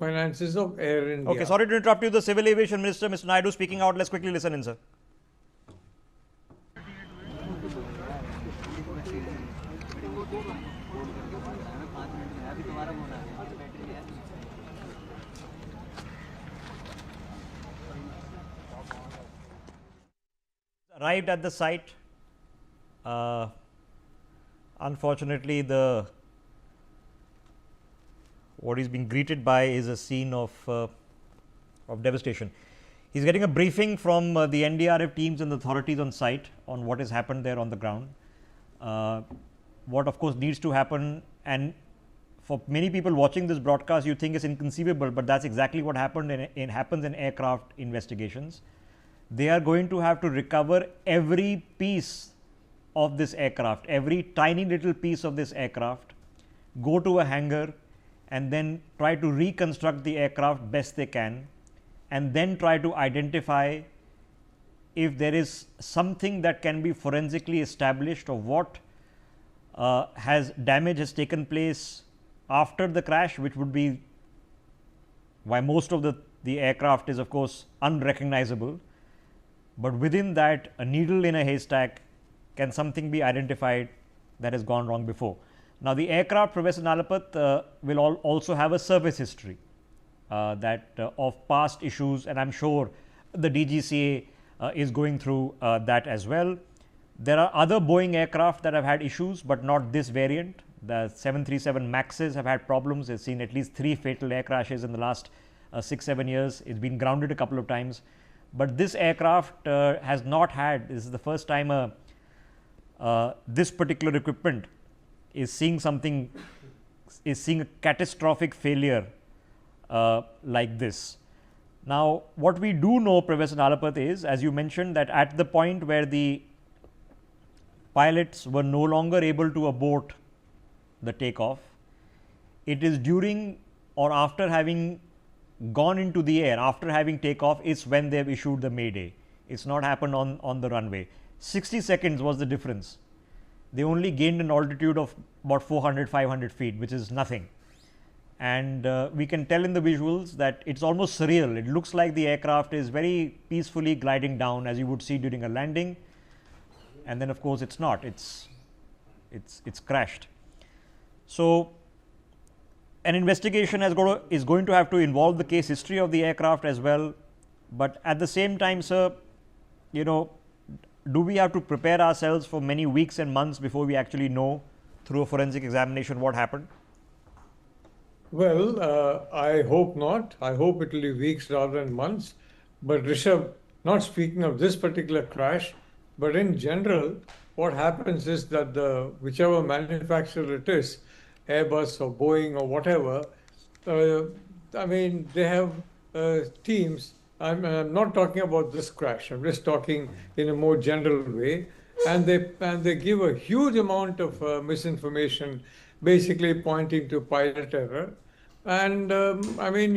finances of Air India. Okay, sorry to interrupt you. The Civil Aviation Minister, Mr. Naidu, speaking out. Let's quickly listen in, sir. Arrived at the site. Unfortunately, what he's being greeted by is a scene of devastation. He's getting a briefing from the NDRF teams and the authorities on site on what has happened there on the ground. What of course needs to happen, and for many people watching this broadcast, you think it's inconceivable, but that's exactly what happened happens in aircraft investigations. They are going to have to recover every piece of this aircraft, every tiny little piece of this aircraft, go to a hangar and then try to reconstruct the aircraft best they can, and then try to identify if there is something that can be forensically established of what damage has taken place after the crash, which would be why most of the aircraft is of course unrecognizable. But within that, a needle in a haystack, can something be identified that has gone wrong before. Now, the aircraft, Professor Nalapat, will also have a service history of past issues, and I am sure the DGCA is going through that as well. There are other Boeing aircraft that have had issues, but not this variant. The 737 Maxes have had problems. They've seen at least 3 fatal air crashes in the last 6-7 years. It's been grounded a couple of times. But this aircraft has not had, this is the first time this particular equipment is seeing a catastrophic failure like this. Now, what we do know, Professor Nalapat, is, as you mentioned, that at the point where the pilots were no longer able to abort the takeoff, it is during or after having gone into the air, after having takeoff, is when they have issued the mayday. It's not happened on the runway. 60 seconds was the difference. They only gained an altitude of about 400-500 feet, which is nothing. And we can tell in the visuals that it's almost surreal. It looks like the aircraft is very peacefully gliding down, as you would see during a landing, and then of course it's not. It's crashed. So an investigation is going to have to involve the case history of the aircraft as well. But at the same time, sir, do we have to prepare ourselves for many weeks and months before we actually know through a forensic examination what happened? Well, I hope not. I hope it will be weeks rather than months. But Rishabh, not speaking of this particular crash, but in general, what happens is that whichever manufacturer it is, Airbus or Boeing or whatever, I mean, they have teams. I'm not talking about this crash. I'm just talking in a more general way, and they give a huge amount of misinformation, basically pointing to pilot error. And I mean,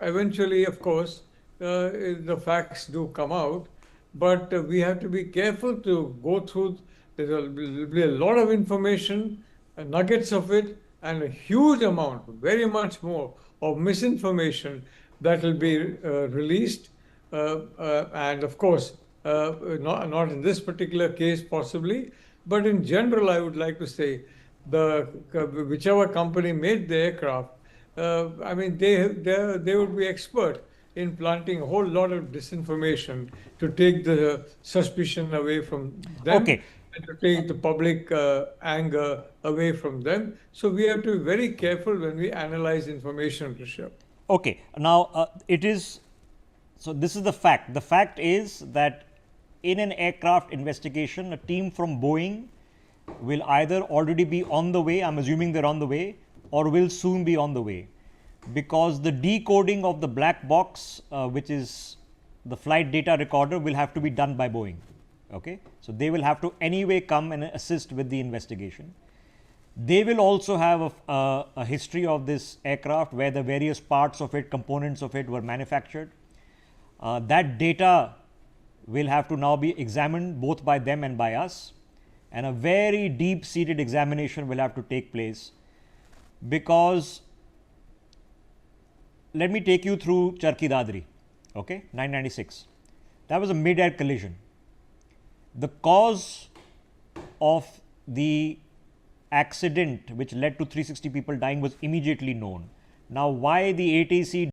eventually, of course, the facts do come out, but we have to be careful to go through. There will be a lot of information, nuggets of it, and a huge amount, very much more, of misinformation that will be released. And of course, not in this particular case possibly, but in general, I would like to say whichever company made the aircraft, I mean, they would be expert in planting a whole lot of disinformation to take the suspicion away from them. Okay. And to take the public anger away from them. So we have to be very careful when we analyze information, Rishabh. Okay. Now, so this is the fact. The fact is that in an aircraft investigation, a team from Boeing will either already be on the way, I'm assuming they're on the way, or will soon be on the way, because the decoding of the black box, which is the flight data recorder, will have to be done by Boeing. Okay. So they will have to anyway come and assist with the investigation. They will also have a history of this aircraft, where the various parts of it, components of it, were manufactured. That data will have to now be examined both by them and by us, and a very deep seated examination will have to take place, because let me take you through Charki Dadri, okay, 996. That was a mid-air collision. The cause of the accident which led to 360 people dying was immediately known. Now, why the ATC